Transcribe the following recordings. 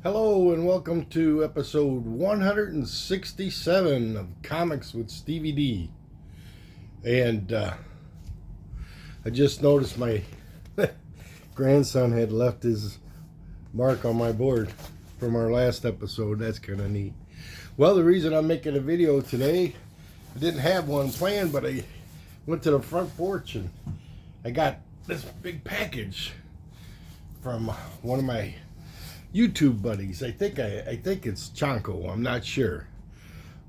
Hello and welcome to episode 167 of Comics with Stevey D. And I just noticed my grandson had left his mark on my board from our last episode. That's kind of neat. Well, the reason I'm making a video today, I didn't have one planned, but I went to the front porch and I got this big package from one of my YouTube buddies. I think it's Chanko. I'm not sure,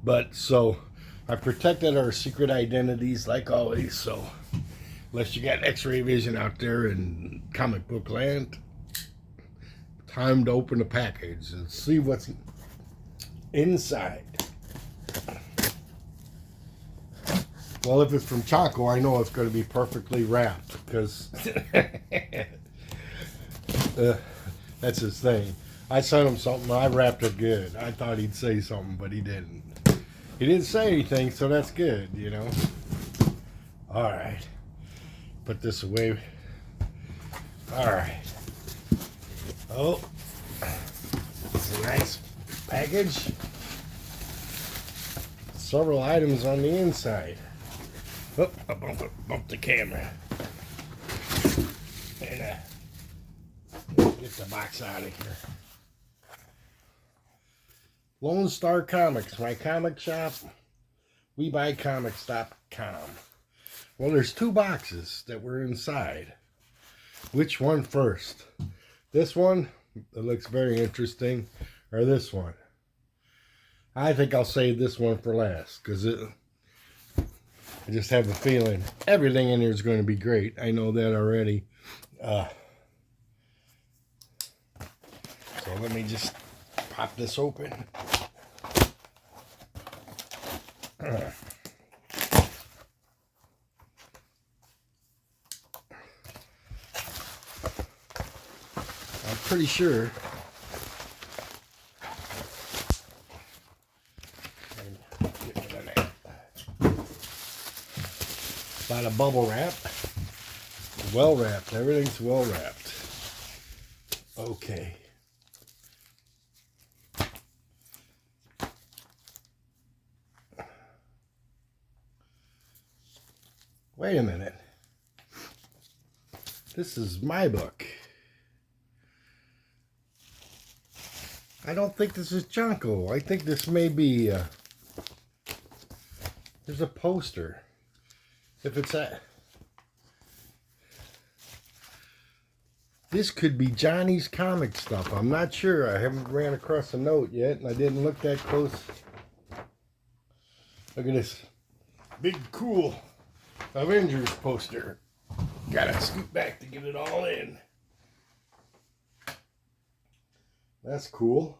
but so I protected our secret identities like always. So unless you got X-ray vision out there in comic book land, time to open the package and see what's inside. Well, if it's from Chanko, I know it's going to be perfectly wrapped because that's his thing. I sent him something, I wrapped it good. I thought he'd say something, but he didn't. He didn't say anything, so that's good, you know. Alright. Put this away. Alright. Oh. It's a nice package. Several items on the inside. Oh, I bumped the camera. And get the box out of here. Lone Star Comics, my comic shop. WeBuyComics.com. Well, there's two boxes that were inside. Which one first? This one, it looks very interesting, or this one? I think I'll save this one for last, because I just have a feeling everything in here is going to be great. I know that already. So let me just pop this open. I'm pretty sure a lot of bubble wrap. Well wrapped. Everything's well wrapped. Okay. Wait a minute. This is my book. I don't think this is Chanko. I think this may be there's a poster. If it's that, this could be Johnny's comic stuff. I'm not sure. I haven't ran across a note yet, and I didn't look that close. Look at this big, cool Avengers poster. Gotta scoot back to get it all in. That's cool.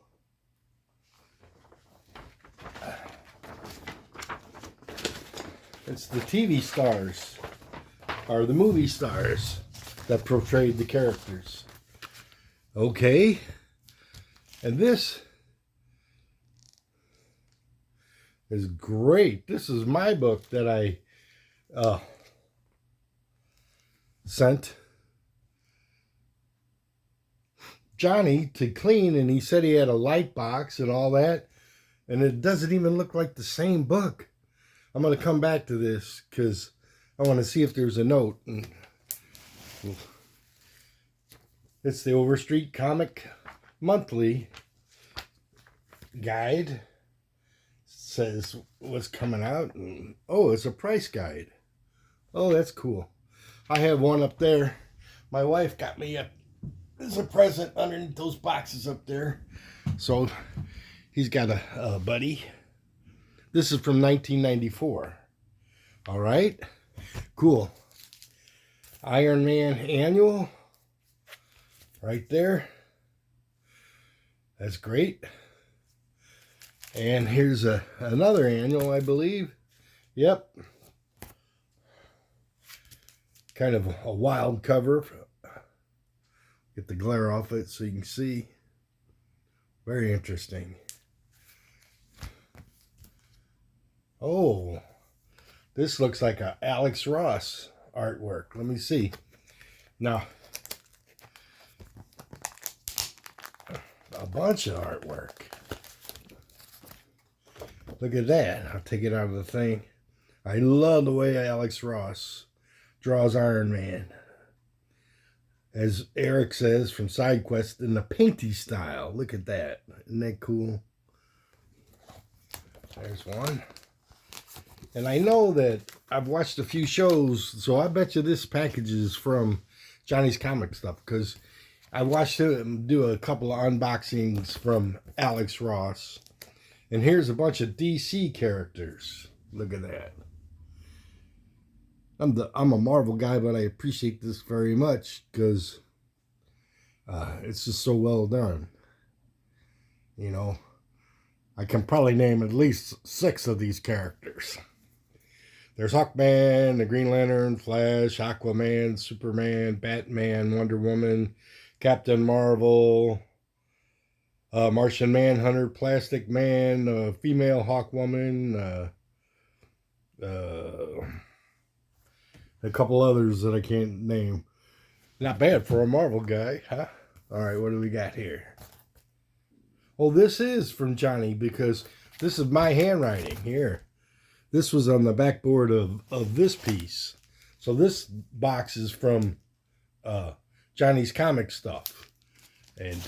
It's the TV stars, or the movie stars, that portrayed the characters. Okay. And this is great. This is my book that I sent Johnny to clean, and he said he had a light box and all that, and it doesn't even look like the same book. I'm going to come back to this because I want to see if there's a note. And it's the Overstreet Comic Monthly guide. It says what's coming out, and oh, it's a price guide. Oh, that's cool. I have one up there. My wife got me as a present underneath those boxes up there. So he's got a buddy. This is from 1994. All right. Cool. Iron Man Annual. Right there. That's great. And here's another annual, I believe. Yep. Kind of a wild cover. Get the glare off it so you can see. Very interesting. Oh, this looks like a Alex Ross artwork. Let me see. Now, a bunch of artwork. Look at that. I'll take it out of the thing. I love the way Alex Ross draws Iron Man. As Eric says from SideQuest, in the painty style. Look at that. Isn't that cool? There's one. And I know that I've watched a few shows, so I bet you this package is from Johnny's Comic Stuff, because I watched him do a couple of unboxings from Alex Ross. And here's a bunch of DC characters. Look at that. I'm a Marvel guy, but I appreciate this very much because it's just so well done. You know, I can probably name at least 6 of these characters. There's Hawkman, the Green Lantern, Flash, Aquaman, Superman, Batman, Wonder Woman, Captain Marvel, Martian Manhunter, Plastic Man, female Hawkwoman, a couple others that I can't name. Not bad for a Marvel guy, huh? All right, what do we got here? Oh, this is from Johnny because this is my handwriting here. This was on the backboard of this piece. So this box is from Johnny's Comic Stuff. And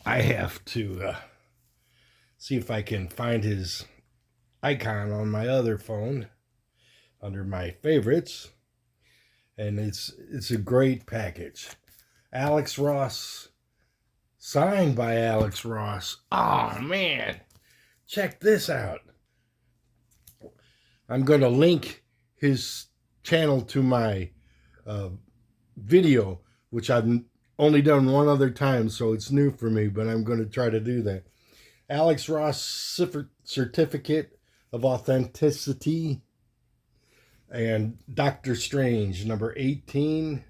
I have to see if I can find his icon on my other phone under my favorites. And it's a great package. Alex Ross, signed by Alex Ross. Oh man, check this out. I'm going to link his channel to my video, which I've only done one other time, so it's new for me, but I'm going to try to do that. Alex Ross Certificate of Authenticity and Doctor Strange, number 18.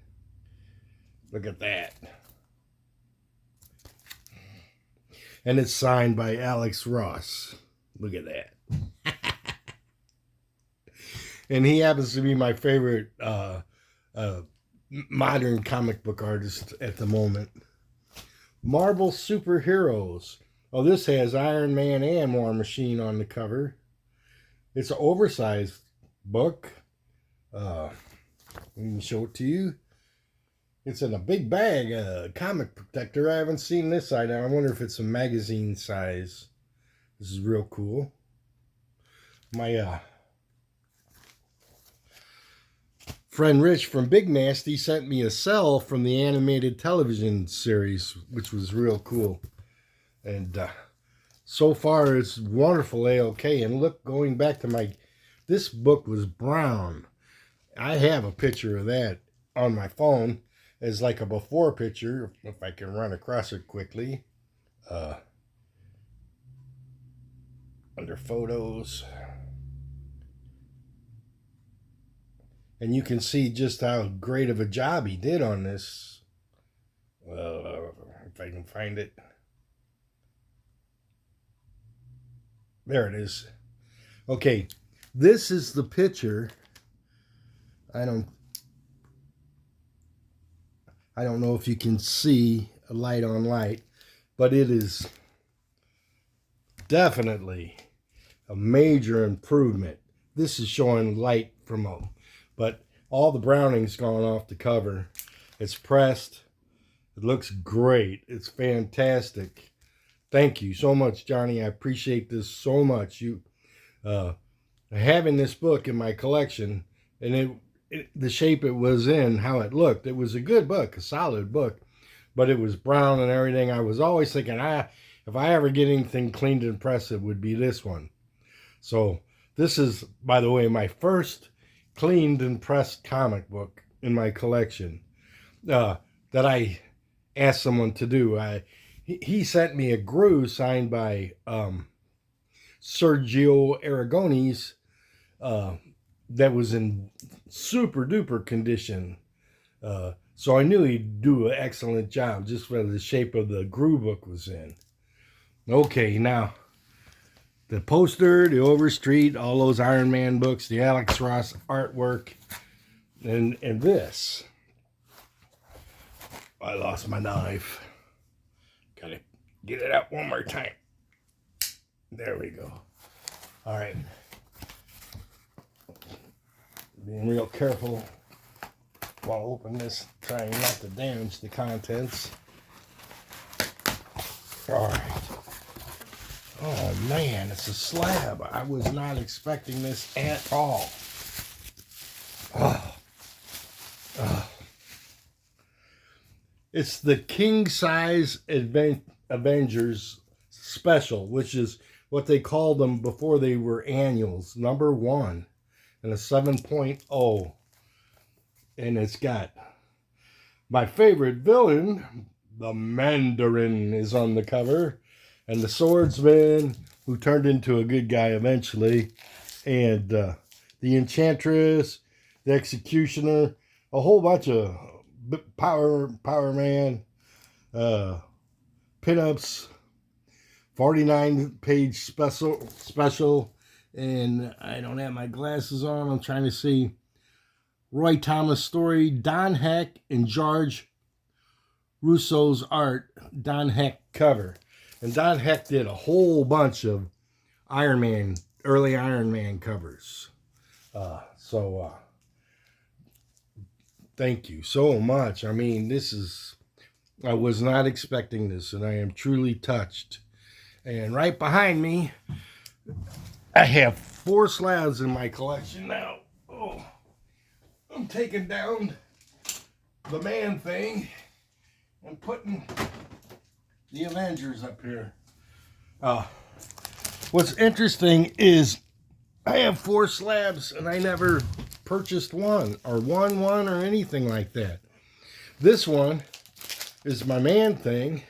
Look at that. And it's signed by Alex Ross. Look at that. And he happens to be my favorite modern comic book artist at the moment. Marvel Superheroes. Oh, this has Iron Man and War Machine on the cover. It's an oversized book. Let me show it to you. It's in a big bag, comic protector. I haven't seen this side. I wonder if it's a magazine size. This is real cool. My friend Rich from Big Nasty sent me a cell from the animated television series, which was real cool. And so far it's wonderful AOK. And look, going back to this book was brown. I have a picture of that on my phone as like a before picture, if I can run across it quickly. Under photos. And you can see just how great of a job he did on this. If I can find it. There it is. Okay, this is the picture. I don't know if you can see a light on light, but it is definitely a major improvement. This is showing light from a, but all the browning's gone off the cover. It's pressed. It looks great. It's fantastic. Thank you so much, Johnny. I appreciate this so much. You having this book in my collection, and the shape it was in, how it looked. It was a good book, a solid book, but it was brown and everything. I was always thinking, if I ever get anything cleaned and pressed, it would be this one. So this is, by the way, my first cleaned and pressed comic book in my collection that I asked someone to do. He sent me a Gru signed by Sergio Aragones that was in super duper condition. So I knew he'd do an excellent job just for the shape of the Gru book was in. Okay, now the poster, the Overstreet, all those Iron Man books, the Alex Ross artwork, and this. I lost my knife. Got it Get it out one more time. There we go. All right. Being real careful while I open this, trying not to damage the contents. All right. Oh man, it's a slab. I was not expecting this at all. Oh. Oh. It's the king size Avengers special, which is what they called them before they were annuals. Number 1 and a 7.0. And it's got my favorite villain, the Mandarin, is on the cover. And the swordsman, who turned into a good guy eventually. And the enchantress, the executioner, a whole bunch of Power Man, pinups, 49-page special, and I don't have my glasses on. I'm trying to see. Roy Thomas story, Don Heck and George Russo's art, Don Heck cover. And Don Heck did a whole bunch of early Iron Man covers. Thank you so much. I mean, I was not expecting this, and I am truly touched. And right behind me, I have 4 slabs in my collection now. Oh, I'm taking down the Man Thing and putting the Avengers up here. What's interesting is I have 4 slabs, and I never purchased one or won one or anything like that. This one is my Man Thing,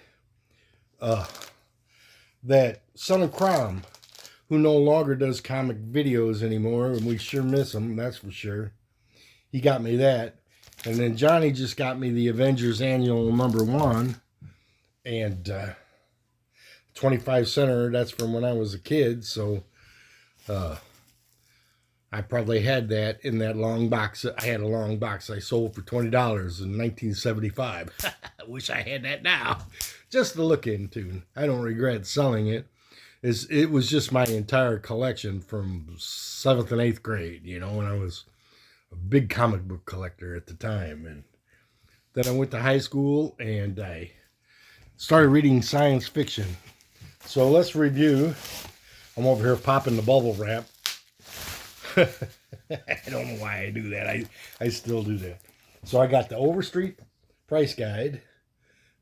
that Son of Crom, who no longer does comic videos anymore, and we sure miss him, that's for sure. He got me that. And then Johnny just got me the Avengers Annual number 1, and 25 center, that's from when I was a kid, so I probably had that in that long box. I had a long box I sold for $20 in 1975. I wish I had that now, just to look into. I don't regret selling it. It was just my entire collection from 7th and 8th grade, when I was a big comic book collector at the time. And then I went to high school and I started reading science fiction. So let's review. I'm over here popping the bubble wrap. I don't know why I do that. I still do that. So I got the Overstreet price guide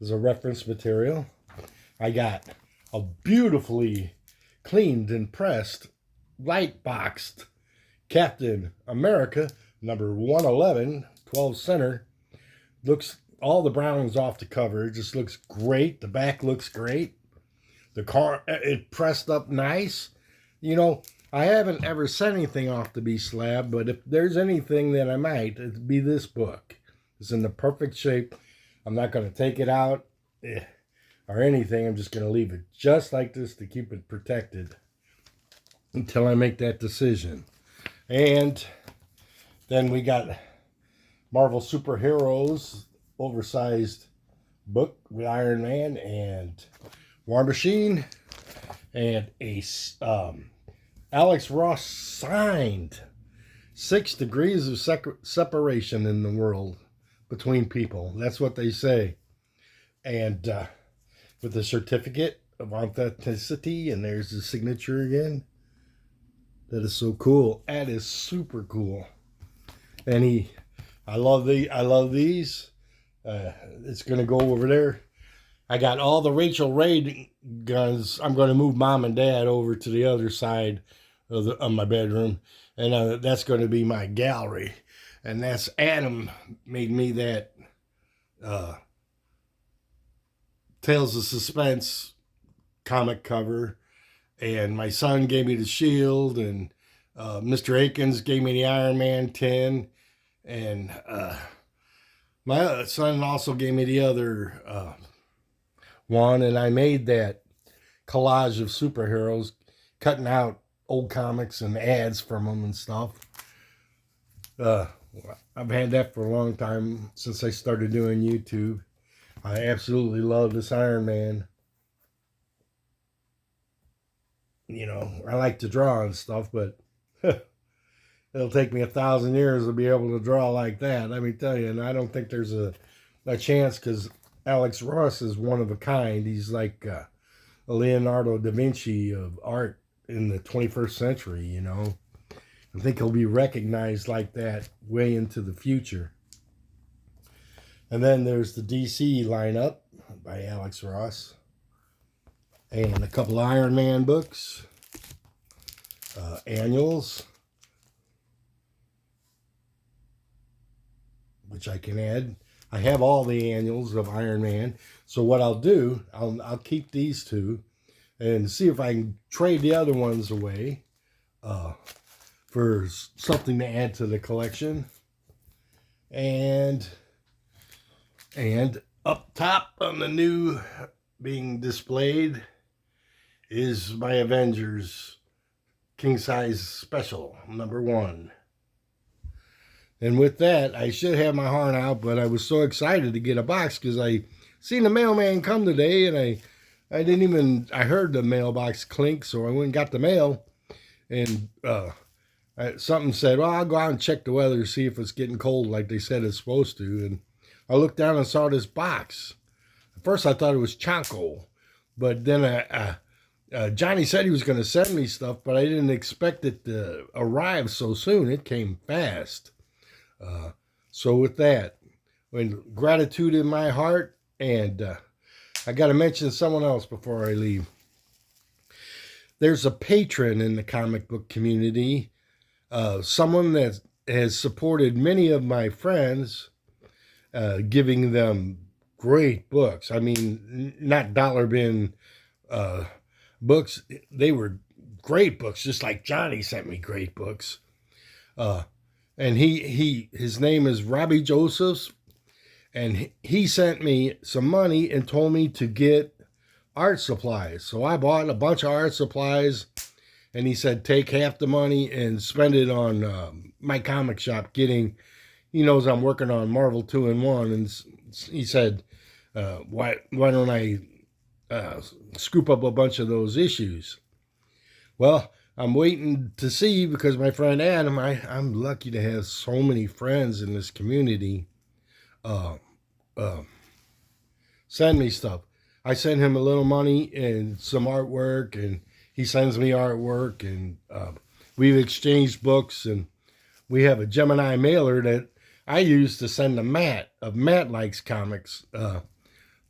as a reference material. I got a beautifully cleaned and pressed, light boxed Captain America number 111, 12 center. Looks, all the brown's off the cover. It just looks great. The back looks great. The car, it pressed up nice. I haven't ever sent anything off to be slab, but if there's anything that I might, it'd be this book. It's in the perfect shape. I'm not going to take it out or anything. I'm just going to leave it just like this to keep it protected until I make that decision. And then we got Marvel Superheroes, oversized book with Iron Man and War Machine, and a Alex Ross signed 6 degrees of separation in the world between people. That's what they say. And with a certificate of authenticity, and there's the signature again. That is so cool. That is super cool. And I love these. It's gonna go over there. I got all the Rachel Ray guns. I'm going to move Mom and Dad over to the other side of my bedroom, and that's going to be my gallery. And that's Adam made me that Tales of Suspense comic cover, and my son gave me the Shield, and Mr. Akins gave me the Iron Man 10, and my son also gave me the other one, and I made that collage of superheroes, cutting out old comics and ads from them and stuff. I've had that for a long time, since I started doing YouTube. I absolutely love this Iron Man. you know, I like to draw and stuff, but it'll take me 1,000 years to be able to draw like that. Let me tell you, and I don't think there's a chance, because Alex Ross is one of a kind. He's like a Leonardo da Vinci of art in the 21st century, you know. I think he'll be recognized like that way into the future. And then there's the DC lineup by Alex Ross. And a couple of Iron Man books. Annuals. Which I can add. I have all the annuals of Iron Man. So what I'll do, I'll keep these two and see if I can trade the other ones away for something to add to the collection. And up top on the new being displayed is my Avengers King Size Special #1. And with that, I should have my heart out, but I was so excited to get a box because I seen the mailman come today, and I heard the mailbox clink, so I went and got the mail, and something said, well, I'll go out and check the weather to see if it's getting cold like they said it's supposed to. And I looked down and saw this box. At first I thought it was Chanko, but then Johnny said he was going to send me stuff, but I didn't expect it to arrive so soon. It came fast. So with that, gratitude in my heart, and I got to mention someone else before I leave. There's a patron in the comic book community, someone that has supported many of my friends, giving them great books. I mean, not dollar bin books. They were great books, just like Johnny sent me great books. And his name is Robbie Josephs, and he sent me some money and told me to get art supplies. So I bought a bunch of art supplies, and he said take half the money and spend it on my comic shop. He knows I'm working on Marvel 2-in-1, and he said, why don't I scoop up a bunch of those issues? Well, I'm waiting to see, because my friend Adam, I'm lucky to have so many friends in this community send me stuff. I send him a little money and some artwork, and he sends me artwork, and we've exchanged books, and we have a Gemini mailer that I use to send to Matt of Matt Likes Comics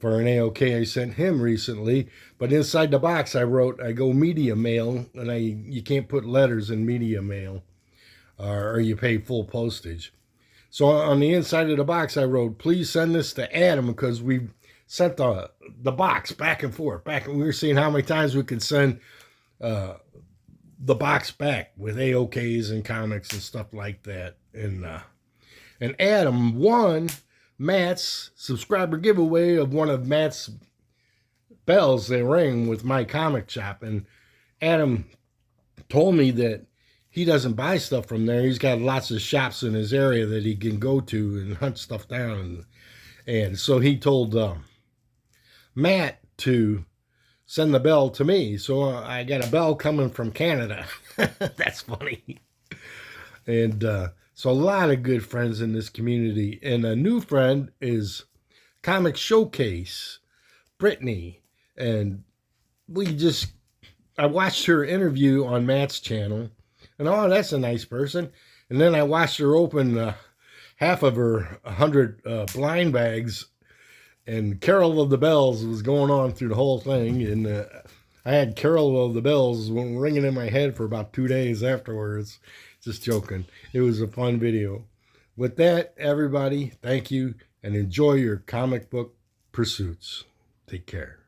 for an AOK I sent him recently. But inside the box I wrote, I go media mail, and you can't put letters in media mail, or you pay full postage. So on the inside of the box I wrote, please send this to Adam, because we sent the box back and forth. We were seeing how many times we could send the box back with AOKs and comics and stuff like that. And Adam won Matt's subscriber giveaway of one of Matt's bells they ring with my comic shop. And Adam told me that he doesn't buy stuff from there. He's got lots of shops in his area that he can go to and hunt stuff down. And so he told Matt to send the bell to me. So I got a bell coming from Canada. That's funny. And so a lot of good friends in this community. And a new friend is Comic Showcase, Brittany. And I watched her interview on Matt's channel. And that's a nice person. And then I watched her open half of her 100 blind bags. And Carol of the Bells was going on through the whole thing. And I had Carol of the Bells ringing in my head for about 2 days afterwards. Just joking. It was a fun video. With that, everybody, thank you, and enjoy your comic book pursuits. Take care.